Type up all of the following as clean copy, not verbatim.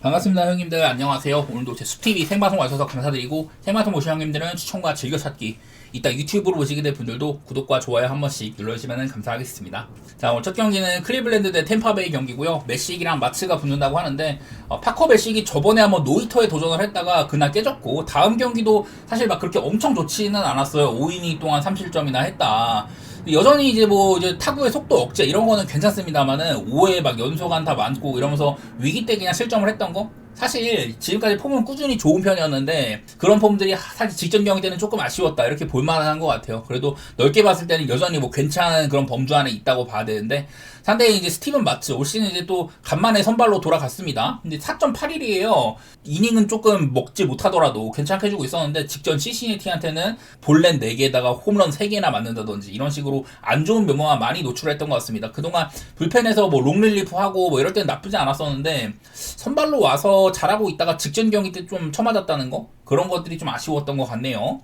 반갑습니다 형님들, 안녕하세요. 오늘도 제 수TV 생방송 와주셔서 감사드리고, 생방송 보신 형님들은 추천과 즐겨찾기, 이따 유튜브로 보시게 될 분들도 구독과 좋아요 한 번씩 눌러주시면 감사하겠습니다. 자, 오늘 첫 경기는 클리블랜드 대 템파베이 경기고요. 메시기랑 마츠가 붙는다고 하는데, 파커 메시기 저번에 한번 노히터에 도전을 했다가 그날 깨졌고, 다음 경기도 사실 막 그렇게 엄청 좋지는 않았어요. 5이닝 동안 3실점이나 했다. 여전히 이제 타구의 속도 억제 이런 거는 괜찮습니다만은 5회 막 연속 안타 많고 이러면서 위기 때 그냥 실점을 했던 거, 사실 지금까지 폼은 꾸준히 좋은 편이었는데 그런 폼들이 사실 직전 경기 때는 조금 아쉬웠다 이렇게 볼만한 것 같아요. 그래도 넓게 봤을 때는 여전히 뭐 괜찮은 그런 범주 안에 있다고 봐야 되는데, 상대에 이제 스티븐 마츠 올 시즌 이제 또 간만에 선발로 돌아갔습니다. 근데 4.81이에요. 이닝은 조금 먹지 못하더라도 괜찮게 해주고 있었는데, 직전 시시니티한테는 볼넷 4개에다가 홈런 3개나 맞는다든지 이런 식으로 안 좋은 면모만 많이 노출했던 것 같습니다. 그동안 불펜에서 뭐 롱릴리프 하고 뭐 이럴 때는 나쁘지 않았었는데, 선발로 와서 잘하고 있다가 직전 경기 때 좀 쳐맞았다는 거, 그런 것들이 좀 아쉬웠던 것 같네요.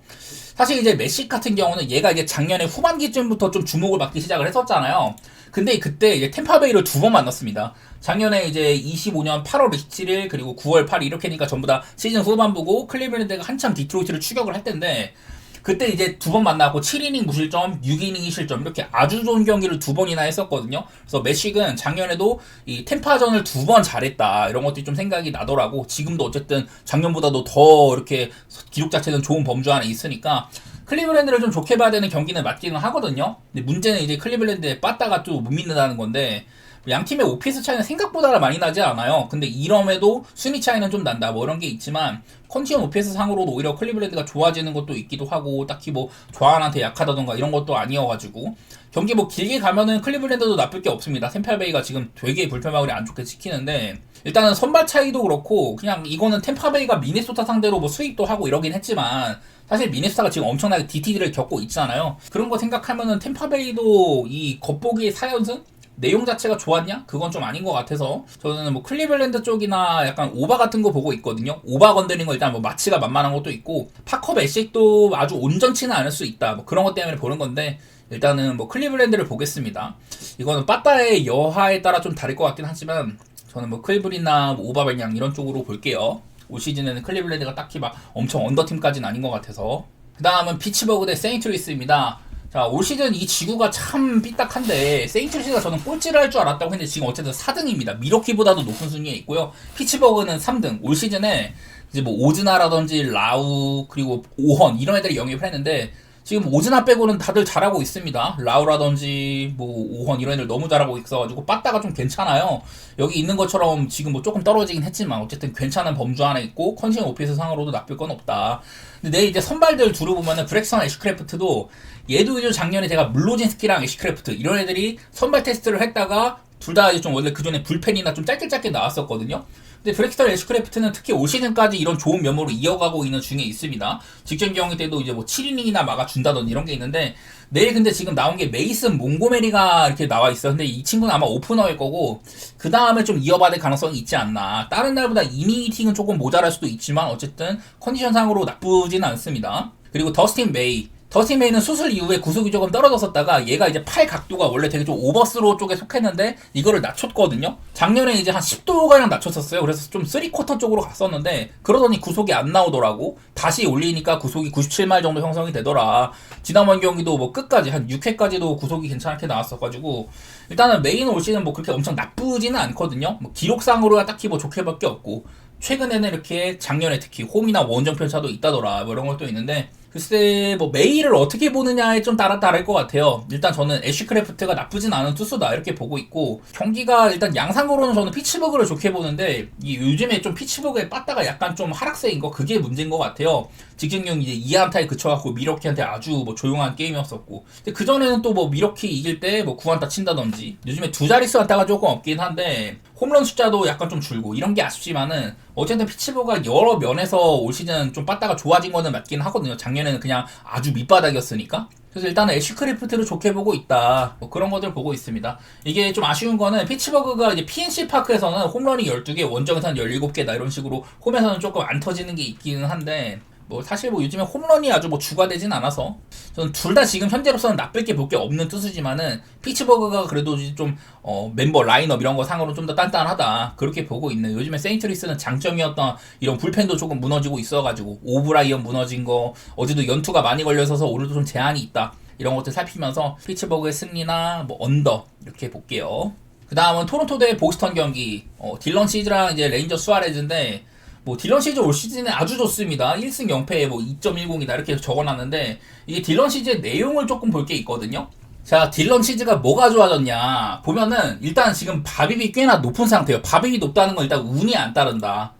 사실 이제 메시 같은 경우는 얘가 이제 작년에 후반기쯤부터 좀 주목을 받기 시작을 했었잖아요. 근데 그때 이제 템파베이를 2번 만났습니다. 작년에 이제 25년 8월 27일 그리고 9월 8일 이렇게니까 전부 다 시즌 후반부고, 클리블랜드가 한참 디트로이트를 추격을 할 텐데, 그때 이제 2번 만나고 7이닝 무실점, 6이닝 실점 이렇게 아주 좋은 경기를 2번이나 했었거든요. 그래서 메식은 작년에도 이 템파전을 2번 잘했다 이런 것들이 좀 생각이 나더라고. 지금도 어쨌든 작년보다도 더 이렇게 기록 자체는 좋은 범주 안에 있으니까 클리블랜드를 좀 좋게 봐야 되는 경기는 맞기는 하거든요. 근데 문제는 이제 클리블랜드에 빠따가 또 못 믿는다는 건데, 양 팀의 OPS 차이는 생각보다 많이 나지 않아요. 근데 이럼에도 순위 차이는 좀 난다 뭐 이런 게 있지만, 컨디션 OPS 상으로도 오히려 클리블랜드가 좋아지는 것도 있기도 하고, 딱히 뭐 좌완한테 약하다던가 이런 것도 아니어가지고 경기 뭐 길게 가면은 클리블랜드도 나쁠 게 없습니다. 템파베이가 지금 되게 불펜마을이 안 좋게 지키는데, 일단은 선발 차이도 그렇고 그냥 이거는 템파베이가 미네소타 상대로 뭐 수입도 하고 이러긴 했지만, 사실 미네소타가 지금 엄청나게 DTD를 겪고 있잖아요. 그런 거 생각하면은 템파베이도 이 겉보기 4연승? 내용 자체가 좋았냐? 그건 좀 아닌 것 같아서 저는 뭐 클리블랜드 쪽이나 약간 오바 같은 거 보고 있거든요. 오바 건드린 거 일단 뭐 마치가 만만한 것도 있고, 파컵 애식도 아주 온전치는 않을 수 있다 뭐 그런 것 때문에 보는 건데, 일단은 뭐 클리블랜드를 보겠습니다. 이거는 빠따의 여하에 따라 좀 다를 것 같긴 하지만 저는 뭐 클블이나 뭐 오바벨냥 이런 쪽으로 볼게요. 올 시즌에는 클리블랜드가 딱히 막 엄청 언더팀까지는 아닌 것 같아서. 그 다음은 피츠버그 대 세인트루이스입니다. 자, 올 시즌 이 지구가 참 삐딱한데, 세인트루이스가 저는 꼴찌를 할 줄 알았다고 했는데 지금 어쨌든 4등입니다. 미러키보다도 높은 순위에 있고요. 피츠버그는 3등. 올 시즌에 이제 뭐 오즈나라든지 라우 그리고 오헌 이런 애들이 영입을 했는데, 지금 오즈나 빼고는 다들 잘하고 있습니다. 라우라든지 뭐 오헌 이런 애들 너무 잘하고 있어가지고 빠따가 좀 괜찮아요. 여기 있는 것처럼 지금 뭐 조금 떨어지긴 했지만 어쨌든 괜찮은 범주 안에 있고, 컨디션 오피스 상으로도 나쁠 건 없다. 근데 내 이제 선발들 두루 보면은 브렉선 애쉬크래프트도, 얘도 이제 작년에 제가 물로진스키랑 애쉬크래프트 이런 애들이 선발 테스트를 했다가 둘 다 좀 원래 그 전에 불펜이나 좀 짧게 나왔었거든요. 근데 브렉스턴 애쉬크래프트는 특히 올 시즌까지 이런 좋은 면모로 이어가고 있는 중에 있습니다. 직전 경기 때도 이제 뭐 7이닝이나 막아준다던지 이런 게 있는데, 내일 근데 지금 나온 게 메이슨 몽고메리가 이렇게 나와 있어. 근데 이 친구는 아마 오프너일 거고, 그 다음에 좀 이어받을 가능성이 있지 않나. 다른 날보다 이닝 히팅은 조금 모자랄 수도 있지만 어쨌든 컨디션상으로 나쁘지는 않습니다. 그리고 더스틴 메이. 더스틴 메이는 수술 이후에 구속이 조금 떨어졌었다가, 얘가 이제 팔 각도가 원래 되게 좀 오버스로 쪽에 속했는데 이거를 낮췄거든요. 작년에 이제 한 10도가량 낮췄었어요. 그래서 좀 3쿼터 쪽으로 갔었는데 그러더니 구속이 안 나오더라고. 다시 올리니까 구속이 97마일 정도 형성이 되더라. 지난번 경기도 뭐 끝까지 한 6회까지도 구속이 괜찮게 나왔어가지고, 일단은 메이는 올 시즌 뭐 그렇게 엄청 나쁘지는 않거든요. 뭐 기록상으로야 딱히 뭐 좋게밖에 없고, 최근에는 이렇게 작년에 특히 홈이나 원정 편차도 있다더라 뭐 이런 것도 있는데, 글쎄 뭐 메이를 어떻게 보느냐에 좀 따라 다를 것 같아요. 일단 저는 애쉬크래프트가 나쁘진 않은 투수다 이렇게 보고 있고, 경기가 일단 양상으로는 저는 피츠버그를 좋게 보는데, 이 요즘에 좀 피츠버그의 빠따가 약간 좀 하락세인 거, 그게 문제인 것 같아요. 직전 경기 이제 2안타에 그쳐갖고 미러키한테 아주 뭐 조용한 게임이었었고, 근데 그 전에는 또 뭐 미러키 이길 때 뭐 9안타 친다든지, 요즘에 두 자릿수 안타가 조금 없긴 한데 홈런 숫자도 약간 좀 줄고 이런 게 아쉽지만은, 어쨌든 피츠버그가 여러 면에서 올 시즌 좀 빠따가 좋아진 거는 맞긴 하거든요. 작년에는 그냥 아주 밑바닥이었으니까. 그래서 일단은 애쉬크래프트를 좋게 보고 있다 뭐 그런 것들 보고 있습니다. 이게 좀 아쉬운 거는 피츠버그가 이제 PNC 파크에서는 홈런이 12개, 원정에서는 17개다 이런 식으로 홈에서는 조금 안 터지는 게 있기는 한데, 뭐 사실 뭐 요즘에 홈런이 아주 뭐 주가 되진 않아서 저는 둘 다 지금 현재로서는 나쁠 게 볼 게 없는 투수지만은 피츠버그가 그래도 좀 멤버 라인업 이런 거 상으로 좀 더 단단하다 그렇게 보고 있는. 요즘에 세인트루이스는 장점이었던 이런 불펜도 조금 무너지고 있어가지고 오브라이언 무너진 거, 어제도 연투가 많이 걸려서 오늘도 좀 제한이 있다 이런 것들 살피면서 피츠버그의 승리나 뭐 언더 이렇게 볼게요. 그 다음은 토론토 대 보스턴 경기. 딜런 시즈랑 이제 레인저 수아레즈인데, 뭐 딜런 시즈 올 시즌에 아주 좋습니다. 1승 0패에 뭐 2.10이다 이렇게 적어놨는데, 이게 딜런 시즈의 내용을 조금 볼 게 있거든요. 자, 딜런 시즈가 뭐가 좋아졌냐 보면은 일단 지금 바빕이 꽤나 높은 상태예요. 바빕이 높다는 건 일단 운이 안 따른다.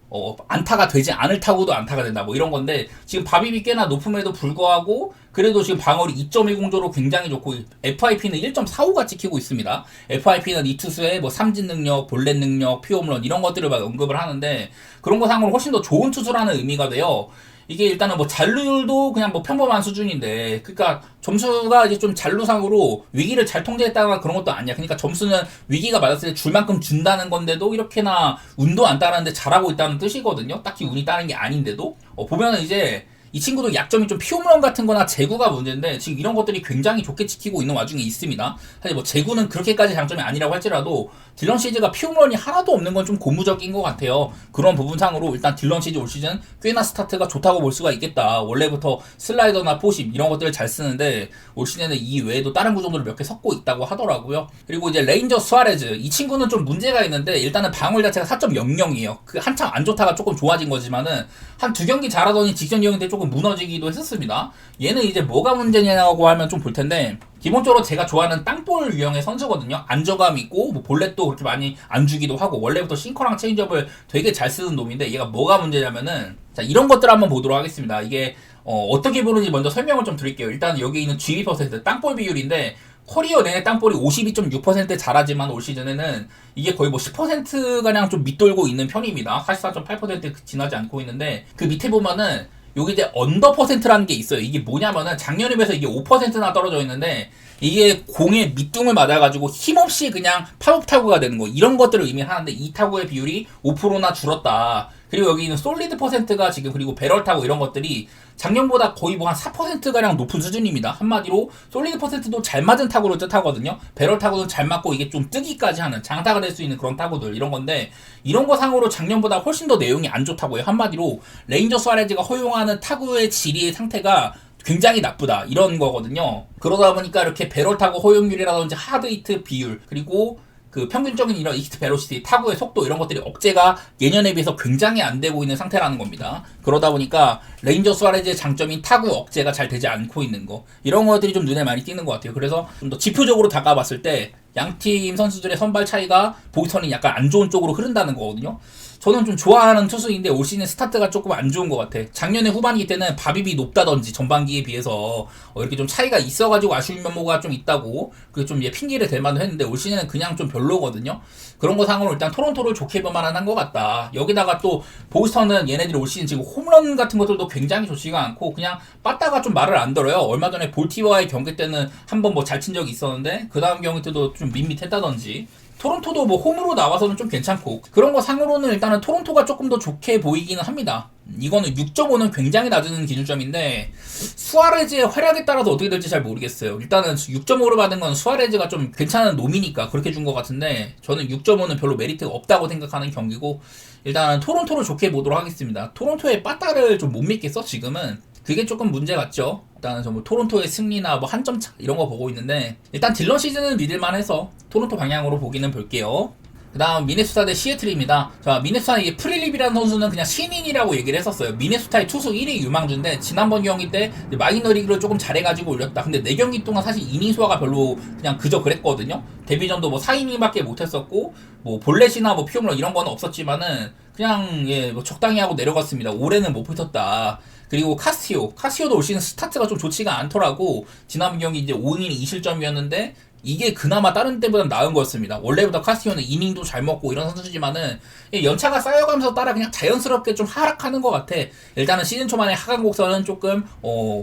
안타가 되지 않을 타구도 안타가 된다 뭐 이런 건데, 지금 바빕이 꽤나 높음에도 불구하고 그래도 지금 방어율이 2.10조로 굉장히 좋고 FIP는 1.45가 찍히고 있습니다. FIP는 이 투수의 뭐 삼진 능력, 볼넷 능력, 피홈런 이런 것들을 막 언급을 하는데, 그런 거 상으로 훨씬 더 좋은 투수라는 의미가 돼요. 이게 일단은 뭐 잔루율도 그냥 뭐 평범한 수준인데, 그러니까 점수가 이제 좀 잔루상으로 위기를 잘 통제했다거나 그런 것도 아니야. 그러니까 점수는 위기가 맞았을 때 줄 만큼 준다는 건데도 이렇게나 운도 안 따르는데 잘하고 있다는 뜻이거든요. 딱히 운이 따른 게 아닌데도. 보면은 이제 이 친구도 약점이 좀 피홈런 같은 거나 제구가 문제인데, 지금 이런 것들이 굉장히 좋게 지키고 있는 와중에 있습니다. 사실 뭐 제구는 그렇게까지 장점이 아니라고 할지라도 딜런 시즈가 피홈런이 하나도 없는 건 좀 고무적인 것 같아요. 그런 부분상으로 일단 딜런 시즈 올 시즌 꽤나 스타트가 좋다고 볼 수가 있겠다. 원래부터 슬라이더나 포심 이런 것들을 잘 쓰는데 올 시즌에는 이 외에도 다른 구종들을 몇 개 섞고 있다고 하더라고요. 그리고 이제 레인저 수아레즈, 이 친구는 좀 문제가 있는데, 일단은 방울 자체가 4.00이에요. 그 한참 안 좋다가 조금 좋아진 거지만은 한 두 경기 잘하더니 직전 경기 때 조금 무너지기도 했었습니다. 얘는 이제 뭐가 문제냐고 하면 좀 볼 텐데, 기본적으로 제가 좋아하는 땅볼 유형의 선수거든요. 안정감 있고 뭐 볼넷도 그렇게 많이 안 주기도 하고 원래부터 싱커랑 체인지업을 되게 잘 쓰는 놈인데, 얘가 뭐가 문제냐면은, 자, 이런 것들 한번 보도록 하겠습니다. 이게 어떻게 보는지 먼저 설명을 좀 드릴게요. 일단 여기 있는 GB% 땅볼 비율인데, 커리어 내내 땅볼이 52.6% 잘하지만 올 시즌에는 이게 거의 뭐 10%가량 좀 밑돌고 있는 편입니다. 44.8% 지나지 않고 있는데, 그 밑에 보면은 여기 이제 언더 퍼센트라는 게 있어요. 이게 뭐냐면은 작년에 비해서 이게 5%나 떨어져 있는데, 이게 공의 밑둥을 맞아가지고 힘없이 그냥 팝업 타구가 되는 거, 이런 것들을 의미하는데, 이 타구의 비율이 5%나 줄었다. 그리고 여기 있는 솔리드 퍼센트가 지금, 그리고 배럴 타구 이런 것들이 작년보다 거의 뭐 한 4%가량 높은 수준입니다. 한마디로 솔리드 퍼센트도 잘 맞은 타구를 뜻하거든요. 배럴 타구는 잘 맞고 이게 좀 뜨기까지 하는, 장타가 될 수 있는 그런 타구들 이런 건데, 이런 거 상으로 작년보다 훨씬 더 내용이 안 좋다고요. 한마디로 레인저 수아레즈가 허용하는 타구의 질의 상태가 굉장히 나쁘다 이런 거거든요. 그러다 보니까 이렇게 배럴 타구 허용률이라든지 하드 히트 비율, 그리고 그 평균적인 이런 익스트 베로시티, 타구의 속도 이런 것들이 억제가 예년에 비해서 굉장히 안 되고 있는 상태라는 겁니다. 그러다 보니까 레인저 수아레즈의 장점인 타구 억제가 잘 되지 않고 있는 거, 이런 것들이 좀 눈에 많이 띄는 것 같아요. 그래서 좀 더 지표적으로 다가봤을 때 양팀 선수들의 선발 차이가 보스턴이 약간 안 좋은 쪽으로 흐른다는 거거든요. 저는 좀 좋아하는 투수인데 올 시즌 스타트가 조금 안 좋은 것 같아. 작년에 후반기 때는 바빕이 높다든지 전반기에 비해서 이렇게 좀 차이가 있어가지고 아쉬운 면모가 좀 있다고, 그게 좀 핑계를 댈 만도 했는데, 올 시즌은 그냥 좀 별로거든요. 그런 거 상으로 일단 토론토를 좋게 볼 만한 것 같다. 여기다가 또 보스턴은 얘네들이 올 시즌 지금 홈런 같은 것들도 굉장히 좋지가 않고 그냥 빠따가 좀 말을 안 들어요. 얼마 전에 볼티와의 경기 때는 한번 뭐 잘 친 적이 있었는데, 그 다음 경기 때도 좀 밋밋했다든지. 토론토도 뭐 홈으로 나와서는 좀 괜찮고, 그런 거 상으로는 일단은 토론토가 조금 더 좋게 보이기는 합니다. 이거는 6.5는 굉장히 낮은 기준점인데, 수아레즈의 활약에 따라서 어떻게 될지 잘 모르겠어요. 일단은 6.5를 받은 건 수아레즈가 좀 괜찮은 놈이니까 그렇게 준 것 같은데, 저는 6.5는 별로 메리트가 없다고 생각하는 경기고, 일단은 토론토를 좋게 보도록 하겠습니다. 토론토의 빠따를 좀 못 믿겠어 지금은. 그게 조금 문제 같죠. 일단은 뭐 토론토의 승리나 뭐 한 점 차 이런 거 보고 있는데, 일단 딜런 시즌은 믿을만해서 토론토 방향으로 보기는 볼게요. 그 다음 미네소타 대 시애틀입니다. 자, 미네소타 이게 프릴립이라는 선수는 그냥 신인이라고 얘기를 했었어요. 미네소타의 투수 1위 유망주인데, 지난번 경기 때 마이너리그를 조금 잘해가지고 올렸다. 근데 4경기 동안 사실 이닝 수화가 별로 그냥 그저 그랬거든요. 데뷔전도 뭐 4이닝밖에 못했었고, 뭐 볼넷이나 뭐 피홈런 이런 건 없었지만은 그냥 뭐 적당히 하고 내려갔습니다. 올해는 못 붙었다. 그리고 카스티오도 올 시즌 스타트가 좀 좋지가 않더라고. 지난 경기 이제 5이닝 2실점이었는데 이게 그나마 다른 때보다 나은 거였습니다. 원래부터 카스티오는 이닝도 잘 먹고 이런 선수지만은 연차가 쌓여가면서 따라 그냥 자연스럽게 좀 하락하는 것 같아. 일단은 시즌 초반에 하강 곡선은 조금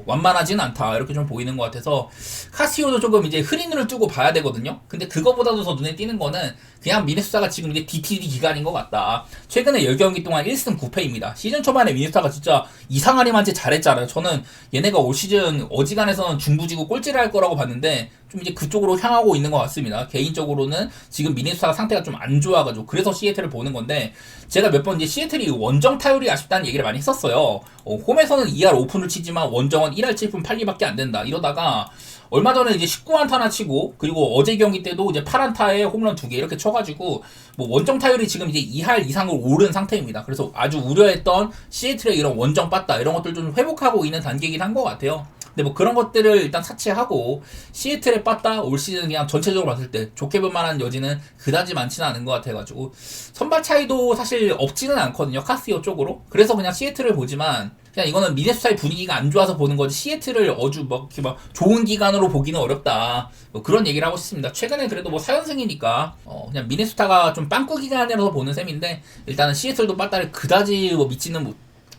완만하진 않다 이렇게 좀 보이는 것 같아서 카스티오도 조금 이제 흐린 눈을 뜨고 봐야 되거든요. 근데 그거보다도 더 눈에 띄는 거는 그냥 미네소타가 지금 이제 DTD 기간인 것 같다. 최근에 10경기 동안 1승 9패입니다. 시즌 초반에 미네소타가 진짜 이상하리만치 잘했잖아요. 저는 얘네가 올 시즌 어지간해서는 중부지구 꼴찌를 할 거라고 봤는데 좀 이제 그쪽으로 향하고 있는 것 같습니다. 개인적으로는 지금 미네소타가 상태가 좀 안 좋아가지고 그래서 시애틀을 보는 건데 제가 몇 번 이제 시애틀이 원정 타율이 아쉽다는 얘기를 많이 했었어요. 홈에서는 2할 오픈을 치지만 원정은 1할 7분 8리밖에 안 된다. 이러다가 얼마 전에 이제 19안타나 치고 그리고 어제 경기 때도 이제 8안타에 홈런 2개 이렇게 쳐가지고 뭐 원정 타율이 지금 이제 2할 이상으로 오른 상태입니다. 그래서 아주 우려했던 시애틀의 이런 원정 빠따 이런 것들 좀 회복하고 있는 단계이긴 한 것 같아요. 근데 뭐 그런 것들을 일단 사치하고 시애틀에 빠따 올 시즌 그냥 전체적으로 봤을 때 좋게 볼 만한 여지는 그다지 많지는 않은 것 같아가지고 선발 차이도 사실 없지는 않거든요. 카스티오 쪽으로. 그래서 그냥 시애틀을 보지만 그냥 이거는 미네소타의 분위기가 안 좋아서 보는 거지 시애틀을 어주 뭐 이렇게 막 좋은 기간으로 보기는 어렵다. 뭐 그런 얘기를 하고 싶습니다. 최근에 그래도 뭐 4연승이니까 그냥 미네소타가 좀 빵꾸 기간이라서 보는 셈인데 일단은 시애틀도 빠따를 그다지 뭐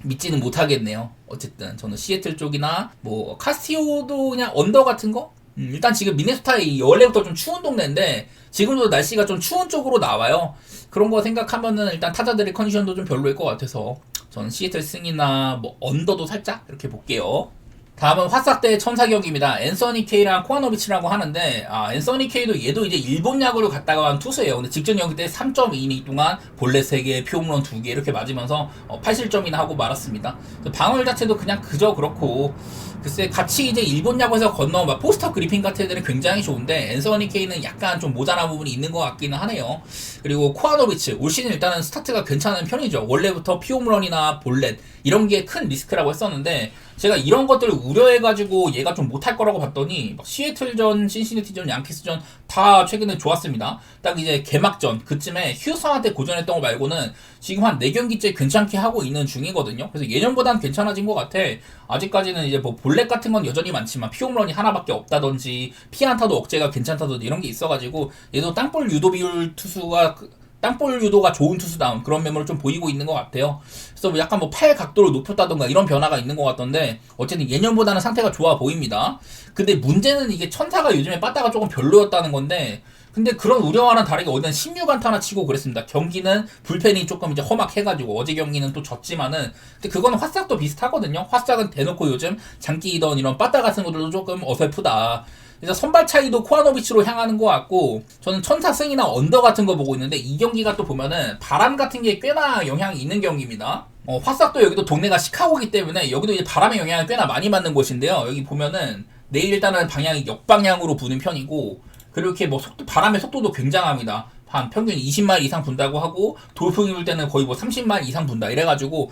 믿지는 못하겠네요. 어쨌든 저는 시애틀 쪽이나 뭐 카스티오도 그냥 언더 같은 거? 일단 지금 미네소타이 원래부터 좀 추운 동네인데 지금도 날씨가 좀 추운 쪽으로 나와요. 그런 거 생각하면은 일단 타자들의 컨디션도 좀 별로일 것 같아서 저는 시애틀 승이나 뭐 언더도 살짝 이렇게 볼게요. 다음은 화싹대 천사경기입니다. 앤서니 K랑 코아노비치라고 하는데 앤서니 K도 얘도 이제 일본 야구를 갔다가 간 투수예요. 근데 직전 경기 때 3.2이닝 동안 볼넷 3개, 피홈런 2개 이렇게 맞으면서 8실점이나 하고 말았습니다. 방어율 자체도 그냥 그저 그렇고 글쎄 같이 이제 일본 야구에서 건너온 막 포스터 그리핀 같은 애들은 굉장히 좋은데 앤서니 K는 약간 좀 모자란 부분이 있는 것 같기는 하네요. 그리고 코아노비치 올 시즌 일단은 스타트가 괜찮은 편이죠. 원래부터 피홈런이나 볼넷 이런 게 큰 리스크라고 했었는데 제가 이런 것들을 우려해가지고 얘가 좀 못할 거라고 봤더니 막 시애틀전, 신시내티전, 양키스전 다 최근에 좋았습니다. 딱 이제 개막전 그쯤에 휴스턴한테 고전했던 거 말고는 지금 한 4경기째 괜찮게 하고 있는 중이거든요. 그래서 예전보단 괜찮아진 것 같아. 아직까지는 이제 뭐 볼넷 같은 건 여전히 많지만 피홈런이 하나밖에 없다든지 피안타도 억제가 괜찮다든지 이런 게 있어가지고 얘도 땅볼 유도 비율 투수가 땅볼 유도가 좋은 투수다운 그런 면모를 좀 보이고 있는 것 같아요. 그래서 뭐 약간 뭐 팔 각도를 높였다던가 이런 변화가 있는 것 같던데 어쨌든 예년보다는 상태가 좋아 보입니다. 근데 문제는 이게 천사가 요즘에 빠따가 조금 별로였다는 건데 근데 그런 우려와는 다르게 어제는 16안타나 치고 그랬습니다. 경기는 불펜이 조금 이제 험악해가지고 어제 경기는 또 졌지만은 근데 그거는 화싹도 비슷하거든요. 화싹은 대놓고 요즘 장기이던 이런 빠따 같은 것들도 조금 어설프다. 그래서 선발 차이도 코아노비치로 향하는 것 같고 저는 천사 승이나 언더 같은 거 보고 있는데 이 경기가 또 보면은 바람 같은 게 꽤나 영향이 있는 경기입니다. 화싹도 여기도 동네가 시카고이기 때문에 여기도 이제 바람의 영향을 꽤나 많이 받는 곳인데요. 여기 보면은 내일 일단은 방향이 역방향으로 부는 편이고 그리고 이렇게 뭐 바람의 속도도 굉장합니다. 한 평균 20마일 이상 분다고 하고 돌풍이 불 때는 거의 뭐 30마일 이상 분다 이래가지고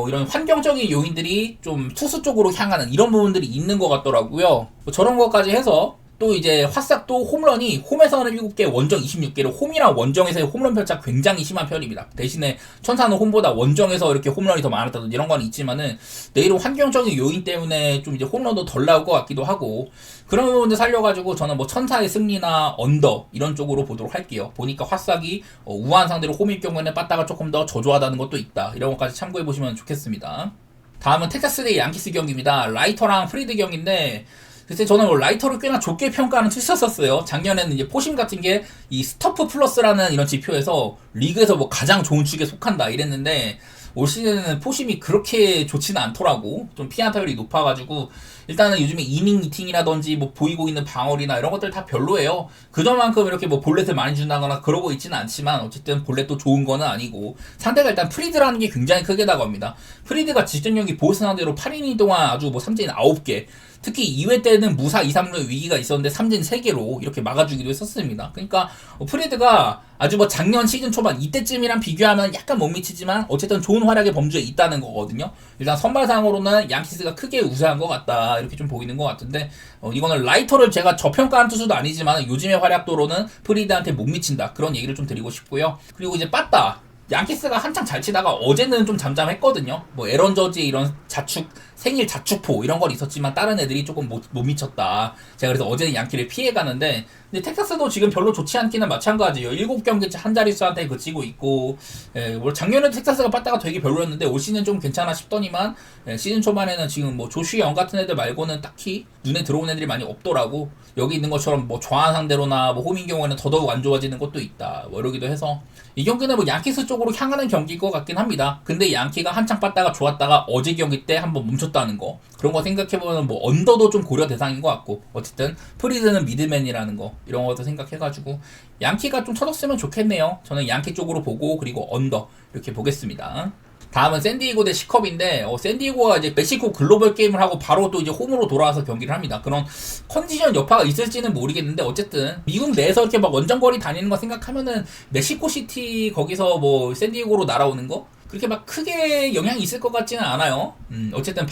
이런 환경적인 요인들이 좀 투수 쪽으로 향하는 이런 부분들이 있는 것 같더라고요. 뭐 저런 것까지 해서 또 이제 화싹도 홈런이 홈에서는 7개, 원정 26개로 홈이랑 원정에서의 홈런 편차 굉장히 심한 편입니다. 대신에 천사는 홈보다 원정에서 이렇게 홈런이 더 많았다든지 이런 건 있지만은 내일은 환경적인 요인 때문에 좀 이제 홈런도 덜 나올 것 같기도 하고 그런 부분들 살려가지고 저는 뭐 천사의 승리나 언더 이런 쪽으로 보도록 할게요. 보니까 화싹이 우한 상대로 홈일 경우에는 빠따가 조금 더 저조하다는 것도 있다. 이런 것까지 참고해보시면 좋겠습니다. 다음은 텍사스대의 양키스 경기입니다. 라이터랑 프리드 경기인데 글쎄 저는 뭐 라이터를 꽤나 좋게 평가하는 투수였었어요. 작년에는 이제 포심 같은 게 이 스터프 플러스라는 이런 지표에서 리그에서 뭐 가장 좋은 축에 속한다 이랬는데 올 시즌에는 포심이 그렇게 좋지는 않더라고. 좀 피안타율이 높아가지고 일단은 요즘에 이닝 미팅이라든지 뭐 보이고 있는 방어리나 이런 것들 다 별로예요. 그전만큼 이렇게 뭐 볼넷을 많이 준다거나 그러고 있지는 않지만 어쨌든 볼넷도 좋은 거는 아니고 상대가 일단 프리드라는 게 굉장히 크게 다가옵니다. 프리드가 직전 경기 보스 상대로 8이닝 동안 아주 뭐 삼진 9개 특히 2회 때는 무사 2, 3루의 위기가 있었는데 삼진 3개로 이렇게 막아주기도 했었습니다. 그러니까 프리드가 아주 뭐 작년 시즌 초반 이때쯤이랑 비교하면 약간 못 미치지만 어쨌든 좋은 활약의 범주에 있다는 거거든요. 일단 선발상으로는 양키스가 크게 우세한 것 같다 이렇게 좀 보이는 것 같은데 이거는 라이터를 제가 저평가한 투수도 아니지만 요즘의 활약도로는 프리드한테 못 미친다 그런 얘기를 좀 드리고 싶고요. 그리고 이제 빠따 양키스가 한창 잘 치다가 어제는 좀 잠잠했거든요. 뭐 에런 저지 이런 생일 자축포 이런 건 있었지만 다른 애들이 조금 못 미쳤다. 제가 그래서 어제는 양키를 피해가는데, 근데 텍사스도 지금 별로 좋지 않기는 마찬가지예요. 7경기째 한 자릿수한테 그치고 있고, 뭐 작년에도 텍사스가 빠따가 되게 별로였는데 올 시즌 좀 괜찮아 싶더니만, 시즌 초반에는 지금 뭐 조슈 영 같은 애들 말고는 딱히 눈에 들어온 애들이 많이 없더라고. 여기 있는 것처럼 뭐 좌한 상대로나 뭐 홈인 경우에는 더더욱 안 좋아지는 것도 있다. 뭐 이러기도 해서 이 경기는 뭐 양키스 쪽으로 향하는 경기일 것 같긴 합니다. 근데 양키가 한창 빠따가 좋았다가 어제 경기 때 한번 멈췄다는 거, 그런 거 생각해보면 뭐 언더도 좀 고려 대상인 것 같고, 어쨌든 프리드는 미드맨이라는 거, 이런 것도 생각해가지고 양키가 좀 쳐줬으면 좋겠네요. 저는 양키 쪽으로 보고 그리고 언더 이렇게 보겠습니다. 다음은 샌디에고 대 시컵인데, 샌디에고가 이제 멕시코 글로벌 게임을 하고 바로 또 이제 홈으로 돌아와서 경기를 합니다. 그런 컨디션 여파가 있을지는 모르겠는데, 어쨌든 미국 내에서 이렇게 막 원정거리 다니는 거 생각하면은 멕시코 시티 거기서 뭐 샌디에고로 날아오는 거 그렇게 막 크게 영향이 있을 것 같지는 않아요. 어쨌든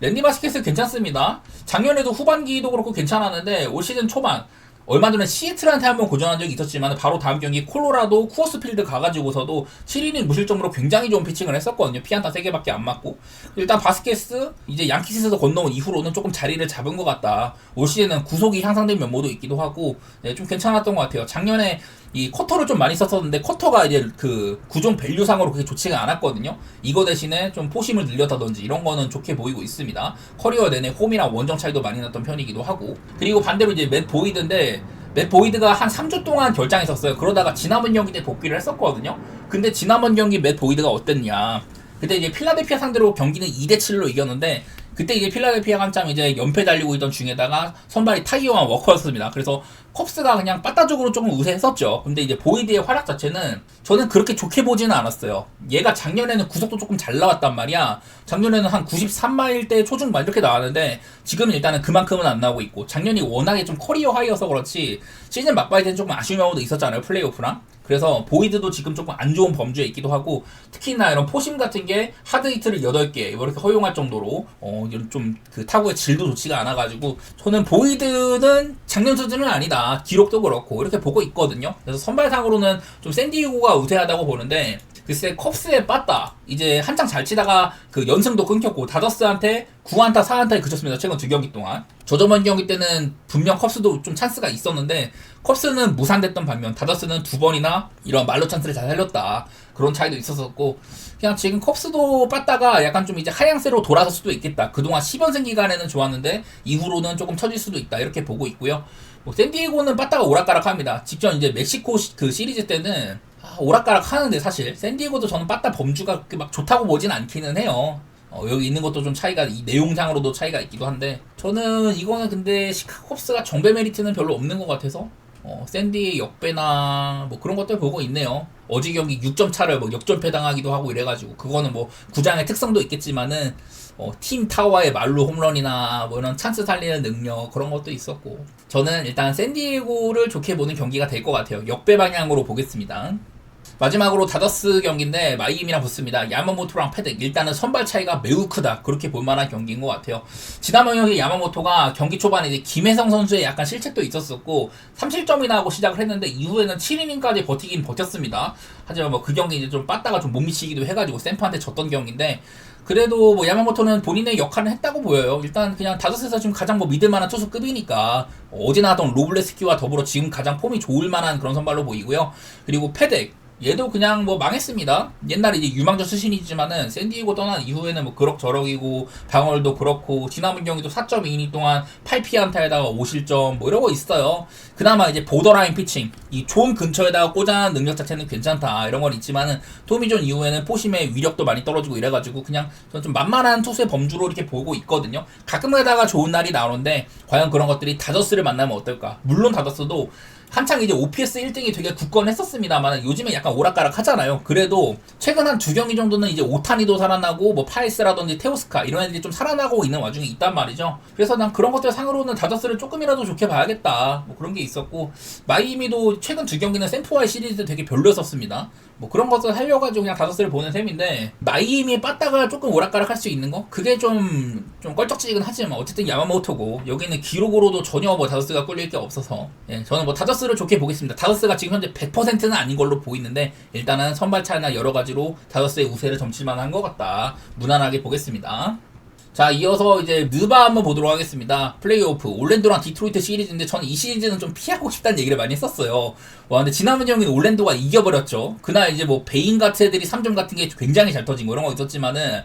랜디 바스켓스 괜찮습니다. 작년에도 후반기도 그렇고 괜찮았는데 올 시즌 초반 얼마 전에 시애틀한테 한번 고전한 적이 있었지만 바로 다음 경기 콜로라도 쿠어스필드 가가지고서도 7이닝 무실점으로 굉장히 좋은 피칭을 했었거든요. 피안타 3개밖에 안 맞고. 일단 바스케스 이제 양키스에서 건너온 이후로는 조금 자리를 잡은 것 같다. 올 시즌은 구속이 향상된 면모도 있기도 하고, 네, 좀 괜찮았던 것 같아요. 작년에 이 커터를 좀 많이 썼었는데 커터가 이제 그 구종 밸류상으로 그렇게 좋지가 않았거든요. 이거 대신에 좀 포심을 늘렸다든지 이런 거는 좋게 보이고 있습니다. 커리어 내내 홈이랑 원정 차이도 많이 났던 편이기도 하고, 그리고 반대로 이제 맷 보이드가 한 3주 동안 결장했었어요. 그러다가 지난번 경기 때 복귀를 했었거든요. 근데 지난번 경기 맷 보이드가 어땠냐, 그때 이제 필라델피아 상대로 경기는 2대7로 이겼는데, 그때 이제 필라델피아가 한참 이제 연패 달리고 있던 중에다가 선발이 타이어와 워커였습니다. 그래서 컵스가 그냥 빠따적으로 조금 우세했었죠. 근데 이제 보이드의 활약 자체는 저는 그렇게 좋게 보지는 않았어요. 얘가 작년에는 구속도 조금 잘 나왔단 말이야. 작년에는 한 93마일대 초중반 이렇게 나왔는데 지금은 일단은 그만큼은 안 나오고 있고, 작년이 워낙에 좀 커리어 하이여서 그렇지 시즌 막바이 때는 조금 아쉬운 경우도 있었잖아요, 플레이오프랑. 그래서 보이드도 지금 조금 안 좋은 범주에 있기도 하고, 특히나 이런 포심 같은 게 하드 히트를 8개 이렇게 허용할 정도로 좀 그 타구의 질도 좋지가 않아가지고 저는 보이드는 작년 수준은 아니다. 기록도 그렇고 이렇게 보고 있거든요. 그래서 선발상으로는 좀 샌디에고가 우세하다고 보는데, 글쎄 컵스에 빠따 이제 한창 잘 치다가 그 연승도 끊겼고 다저스한테 9안타 4안타에 그쳤습니다. 최근 2경기 동안. 저저번 경기 때는 분명 컵스도 좀 찬스가 있었는데 컵스는 무산됐던 반면 다저스는 2번이나 이런 말로 찬스를 잘 살렸다. 그런 차이도 있었었고, 그냥 지금 컵스도 빠따가 약간 좀 이제 하향세로 돌아설 수도 있겠다. 그동안 10연승 기간에는 좋았는데 이후로는 조금 처질 수도 있다. 이렇게 보고 있고요. 뭐 샌디에고는 빠따가 오락가락합니다. 직전 이제 멕시코 그 시리즈 때는 오락가락 하는데, 사실 샌디에고도 저는 빠따 범주가 막 좋다고 보진 않기는 해요. 여기 있는 것도 좀 차이가, 이 내용상으로도 차이가 있기도 한데, 저는 이거는 근데 시카고 컵스가 정배 메리트는 별로 없는 것 같아서 샌디의 역배나 뭐 그런 것들 보고 있네요. 어제 경기 6점 차를 뭐 역전패 당하기도 하고 이래가지고, 그거는 뭐 구장의 특성도 있겠지만은 팀 타워의 말로 홈런이나 뭐 이런 찬스 살리는 능력, 그런 것도 있었고, 저는 일단 샌디에고를 좋게 보는 경기가 될 것 같아요. 역배 방향으로 보겠습니다. 마지막으로 다저스 경기인데 마이애미랑 붙습니다. 야마모토랑 패덱, 일단은 선발 차이가 매우 크다, 그렇게 볼만한 경기인 것 같아요. 지난번 경기 야마모토가 경기 초반에 이제 김혜성 선수의 약간 실책도 있었었고 3실점이나 하고 시작을 했는데 이후에는 7이닝까지 버티긴 버텼습니다. 하지만 뭐 그 경기 이제 좀 빠따가 좀 못 미치기도 해가지고 샘프한테 졌던 경기인데, 그래도 뭐 야마모토는 본인의 역할을 했다고 보여요. 일단 그냥 다저스에서 지금 가장 뭐 믿을만한 투수급이니까 어제 나왔던 로블레스키와 더불어 지금 가장 폼이 좋을 만한 그런 선발로 보이고요. 그리고 패덱, 얘도 그냥 뭐 망했습니다. 옛날에 이제 유망주 수신이지만은 샌디에고 떠난 이후에는 뭐 그럭저럭이고 방어도 그렇고, 지난번 경기도 4.2이닝 동안 8피안타에다가 5실점 뭐 이러고 있어요. 그나마 이제 보더라인 피칭, 이 존 근처에다가 꽂아놓은 능력 자체는 괜찮다 이런 건 있지만은 토미존 이후에는 포심의 위력도 많이 떨어지고 이래가지고 그냥 저는 좀 만만한 투수의 범주로 이렇게 보고 있거든요. 가끔가다가 좋은 날이 나오는데 과연 그런 것들이 다저스를 만나면 어떨까. 물론 다저스도 한창 이제 OPS 1등이 되게 굳건했었습니다만 요즘에 약간 오락가락 하잖아요. 그래도 최근 한 2경기 정도는 이제 오타니도 살아나고 뭐 파이스라든지 테오스카 이런 애들이 좀 살아나고 있는 와중에 있단 말이죠. 그래서 난 그런 것들 상으로는 다저스를 조금이라도 좋게 봐야겠다, 뭐 그런 게 있었고, 마이애미도 최근 2경기는 샘프와의 시리즈 되게 별로였었습니다. 뭐 그런 것을 하려가지고 그냥 다저스를 보는 셈인데, 마이애미에 빠따가 조금 오락가락 할 수 있는 거? 그게 좀 껄쩍지근하지만 어쨌든 야마모토고, 여기는 기록으로도 전혀 뭐 다저스가 꿀릴 게 없어서, 예, 저는 뭐 다저스를 좋게 보겠습니다. 다저스가 지금 현재 100%는 아닌 걸로 보이는데 일단은 선발차나 여러 가지로 다저스의 우세를 점칠 만한 것 같다. 무난하게 보겠습니다. 자, 이어서 이제 느바 한번 보도록 하겠습니다. 플레이오프 올랜도랑 디트로이트 시리즈인데 저는 이 시리즈는 좀 피하고 싶다는 얘기를 많이 했었어요. 와, 근데 지난번 경기는 올랜도가 이겨버렸죠. 그날 이제 뭐 베인 같은 애들이 3점 같은 게 굉장히 잘 터진 거 이런 거 있었지만은,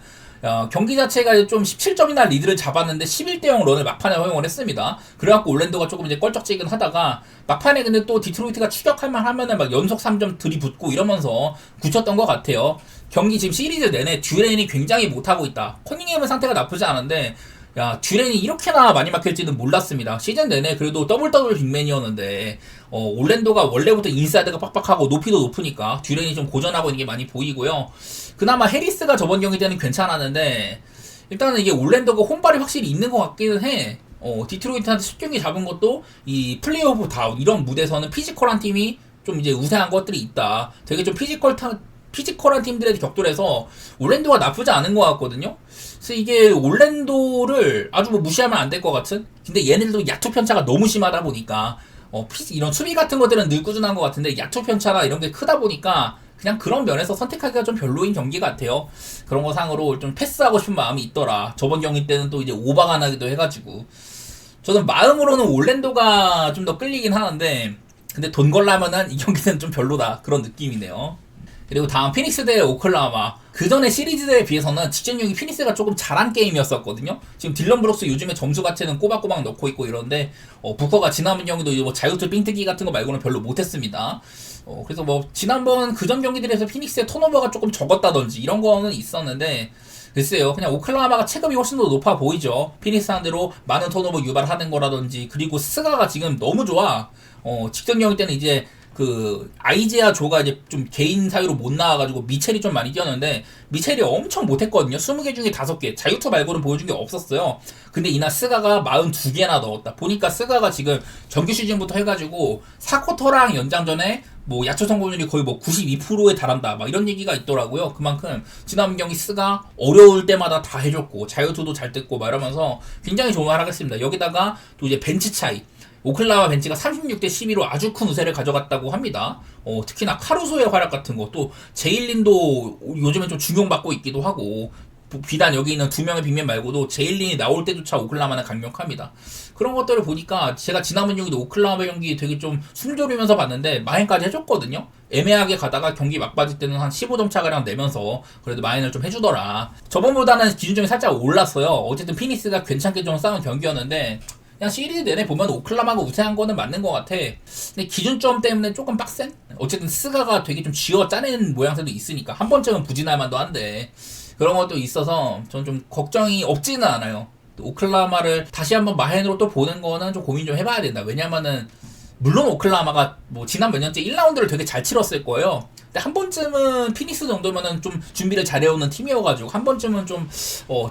경기 자체가 좀 17점이나 리드를 잡았는데 11대0 런을 막판에 허용을 했습니다. 그래갖고 올랜도가 조금 이제 껄쩍지근 하다가 막판에 근데 또 디트로이트가 추격할만 하면은 막 연속 3점 들이붙고 이러면서 굳혔던 것 같아요. 경기 지금 시리즈 내내 듀렌이 굉장히 못하고 있다. 커닝햄은 상태가 나쁘지 않은데, 야, 듀렌이 이렇게나 많이 막힐지는 몰랐습니다. 시즌 내내 그래도 더블 빅맨이었는데, 올랜도가 원래부터 인사이드가 빡빡하고 높이도 높으니까 듀렌이 좀 고전하고 있는 게 많이 보이고요. 그나마 해리스가 저번 경기 때는 괜찮았는데, 일단은 이게 올랜도가 홈발이 확실히 있는 것 같기는 해. 디트로이트한테 10경기 잡은 것도 이 플레이오프 다운 이런 무대에서는 피지컬한 팀이 좀 이제 우세한 것들이 있다. 되게 좀 피지컬한 팀들에 격돌해서 올랜도가 나쁘지 않은 것 같거든요. 그래서 이게 올랜도를 아주 뭐 무시하면 안 될 것 같은? 근데 얘네들도 야투 편차가 너무 심하다 보니까, 이런 수비 같은 것들은 늘 꾸준한 것 같은데 야투 편차가 이런 게 크다 보니까 그냥 그런 면에서 선택하기가 좀 별로인 경기 같아요. 그런 거 상으로 좀 패스하고 싶은 마음이 있더라. 저번 경기 때는 또 이제 오버가 나기도 해가지고. 저는 마음으로는 올랜도가 좀 더 끌리긴 하는데, 근데 돈 걸라면은 이 경기는 좀 별로다. 그런 느낌이네요. 그리고 다음 피닉스 대 오클라호마. 그 전에 시리즈에 비해서는 직전용이 피닉스가 조금 잘한 게임이었었거든요. 지금 딜런 브룩스 요즘에 점수 가치는 꼬박꼬박 넣고 있고 이런데, 부커가 지난번 경기도 뭐 자유투 삥뜨기 같은 거 말고는 별로 못했습니다. 그래서 뭐 지난번 그전 경기들에서 피닉스의 턴오버가 조금 적었다든지 이런 거는 있었는데, 글쎄요, 그냥 오클라호마가 체급이 훨씬 더 높아 보이죠. 피닉스 상대로 많은 턴오버 유발하는 거라든지. 그리고 스가가 지금 너무 좋아. 직전 경기 때는 이제 아이제아 조가 이제 좀 개인 사유로 못 나와가지고 미첼이 좀 많이 뛰었는데, 미첼이 엄청 못했거든요. 20개 중에 5개. 자유투 말고는 보여준 게 없었어요. 근데 이날 스가가 42개나 넣었다. 보니까 스가가 지금 정규 시즌부터 해가지고 4쿼터랑 연장전에 뭐 야투 성공률이 거의 뭐 92%에 달한다. 막 이런 얘기가 있더라고요. 그만큼 지난 경기 스가 어려울 때마다 다 해줬고, 자유투도 잘 뜯고 막 이러면서 굉장히 좋은 말 하겠습니다. 여기다가 또 이제 벤치 차이. 오클라호마 벤치가 36대 12로 아주 큰 우세를 가져갔다고 합니다. 특히나 카루소의 활약 같은 거, 또 제일린도 요즘에 좀 중용받고 있기도 하고, 비단 여기 있는 2명의 빅맨 말고도 제일린이 나올 때조차 오클라호마는 강력합니다. 그런 것들을 보니까 제가 지난번 경기도 오클라호마 경기 되게 좀 숨조리면서 봤는데 마인까지 해줬거든요. 애매하게 가다가 경기 막바지 때는 한 15점 차가량 내면서 그래도 마인을 좀 해주더라. 저번보다는 기준점이 살짝 올랐어요. 어쨌든 피닉스가 괜찮게 좀 싸운 경기였는데, 그냥 시리즈 내내 보면 오클라호마가 우세한 거는 맞는 것 같아. 근데 기준점 때문에 조금 빡센? 어쨌든 스가가 되게 좀 쥐어 짜낸 모양새도 있으니까 한 번쯤은 부진할 만도 한데, 그런 것도 있어서 저는 좀 걱정이 없지는 않아요. 오클라호마를 다시 한번 마헨으로 또 보는 거는 좀 고민 좀 해봐야 된다. 왜냐면은 물론 오클라호마가 뭐 지난 몇 년째 1라운드를 되게 잘 치렀을 거예요. 근데 한 번쯤은 피닉스 정도면은 좀 준비를 잘해오는 팀이어가지고 한 번쯤은 좀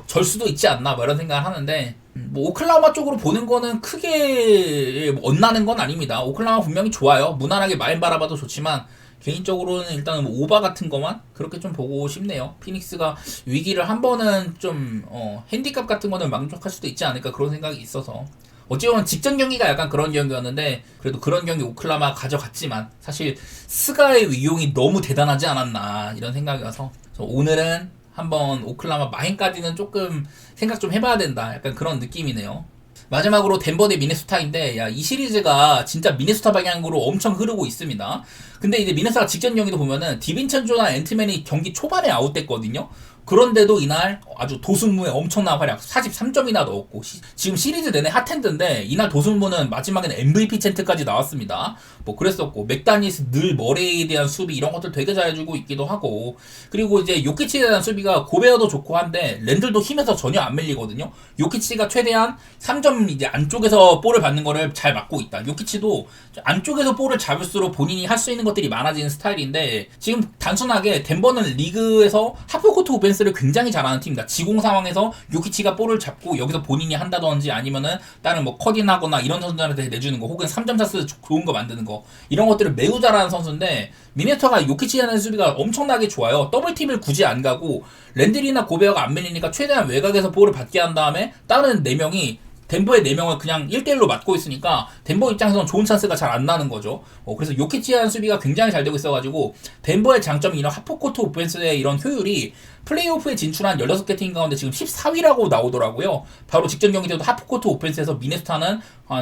절 수도 있지 않나 뭐 이런 생각을 하는데, 뭐 오클라호마 쪽으로 보는 거는 크게 엇나는 건 아닙니다. 오클라호마 분명히 좋아요. 무난하게 마인 바라봐도 좋지만 개인적으로는 일단은 뭐 오바 같은 거만 그렇게 좀 보고 싶네요. 피닉스가 위기를 한 번은 좀 핸디캡 같은 거는 만족할 수도 있지 않을까 그런 생각이 있어서, 어찌보면 직전 경기가 약간 그런 경기였는데 그래도 그런 경기 오클라호마가 가져갔지만 사실 스가의 위용이 너무 대단하지 않았나 이런 생각이어서 오늘은 한번 오클라호마 마인까지는 조금 생각 좀 해봐야 된다, 약간 그런 느낌이네요. 마지막으로 덴버 대 미네소타인데, 야, 이 시리즈가 진짜 미네소타 방향으로 엄청 흐르고 있습니다. 근데 이제 미네소타가 직전 경기도 보면은 디빈첸조나 앤트맨이 경기 초반에 아웃됐거든요. 그런데도 이날 아주 도순무의 엄청난 활약, 43점이나 넣었고, 지금 시리즈 내내 핫핸드인데 이날 도순무는 마지막에는 MVP 챈트까지 나왔습니다. 뭐 그랬었고, 맥다니스 늘 머레이에 대한 수비 이런 것들 되게 잘해주고 있기도 하고, 그리고 이제 요키치에 대한 수비가 고베어도 좋고 한데 랜들도 힘에서 전혀 안 밀리거든요. 요키치가 최대한 3점 이제 안쪽에서 볼을 받는 거를 잘 막고 있다. 요키치도 안쪽에서 볼을 잡을수록 본인이 할 수 있는 것들이 많아지는 스타일인데, 지금 단순하게 덴버는 리그에서 하프코트 오펜스 오펜스를 굉장히 잘하는 팀이다. 지공 상황에서 요키치가 볼을 잡고 여기서 본인이 한다든지 아니면은 다른 뭐 컷인하거나 이런 선수들한테 내주는 거 혹은 3점 차스 좋은 거 만드는 거 이런 것들을 매우 잘하는 선수인데 미네소타가 요키치라는 수비가 엄청나게 좋아요. 더블팀을 굳이 안 가고 랜들이나 고베어가 안 밀리니까 최대한 외곽에서 볼을 받게 한 다음에 다른 4명이 덴버의 4명을 그냥 1대1로 맞고 있으니까 덴버 입장에서는 좋은 찬스가 잘 안 나는 거죠. 그래서 요키치라는 수비가 굉장히 잘 되고 있어가지고 덴버의 장점이 이런 하프코트 오펜스의 이런 효율이 플레이오프에 진출한 16개 팀 가운데 지금 14위라고 나오더라고요. 바로 직전 경기 때도 하프코트 오펜스에서 미네소타는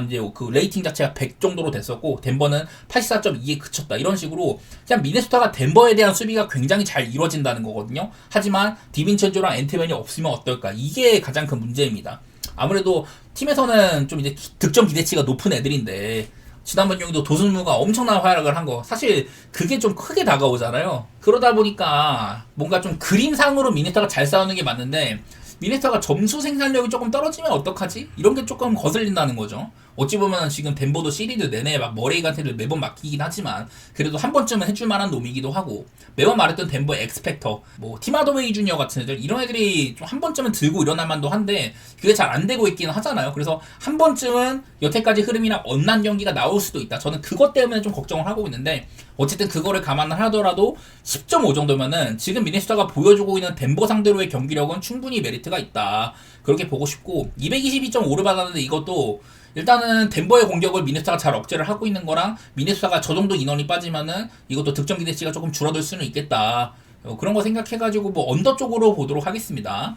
이제 그 레이팅 자체가 100 정도로 됐었고 덴버는 84.2에 그쳤다. 이런 식으로 그냥 미네소타가 덴버에 대한 수비가 굉장히 잘 이루어진다는 거거든요. 하지만 디빈첸조랑 앤트맨이 없으면 어떨까? 이게 가장 큰 문제입니다. 아무래도 팀에서는 좀 이제 득점 기대치가 높은 애들인데 지난번 경기도 도순무가 엄청난 활약을 한 거 사실 그게 좀 크게 다가오잖아요. 그러다 보니까 뭔가 좀 그림상으로 미네소타가 잘 싸우는 게 맞는데 미네소타가 점수 생산력이 조금 떨어지면 어떡하지? 이런 게 조금 거슬린다는 거죠. 어찌 보면 지금 덴버도 시리즈 내내 막 머레이한테를 매번 맡기긴 하지만 그래도 한 번쯤은 해줄 만한 놈이기도 하고 매번 말했던 덴버의 엑스펙터 뭐 팀하더웨이 주니어 같은 애들 이런 애들이 좀 한 번쯤은 들고 일어날 만도 한데 그게 잘 안 되고 있긴 하잖아요. 그래서 한 번쯤은 여태까지 흐름이나 엇난 경기가 나올 수도 있다. 저는 그것 때문에 좀 걱정을 하고 있는데 어쨌든 그거를 감안을 하더라도 10.5 정도면은 지금 미네소타가 보여주고 있는 덴버 상대로의 경기력은 충분히 메리트가 있다. 그렇게 보고 싶고 222.5를 받았는데 이것도 일단은 덴버의 공격을 미네소타가 잘 억제를 하고 있는 거랑 미네소타가 저 정도 인원이 빠지면은 이것도 득점 기대치가 조금 줄어들 수는 있겠다. 그런 거 생각해가지고 뭐 언더 쪽으로 보도록 하겠습니다.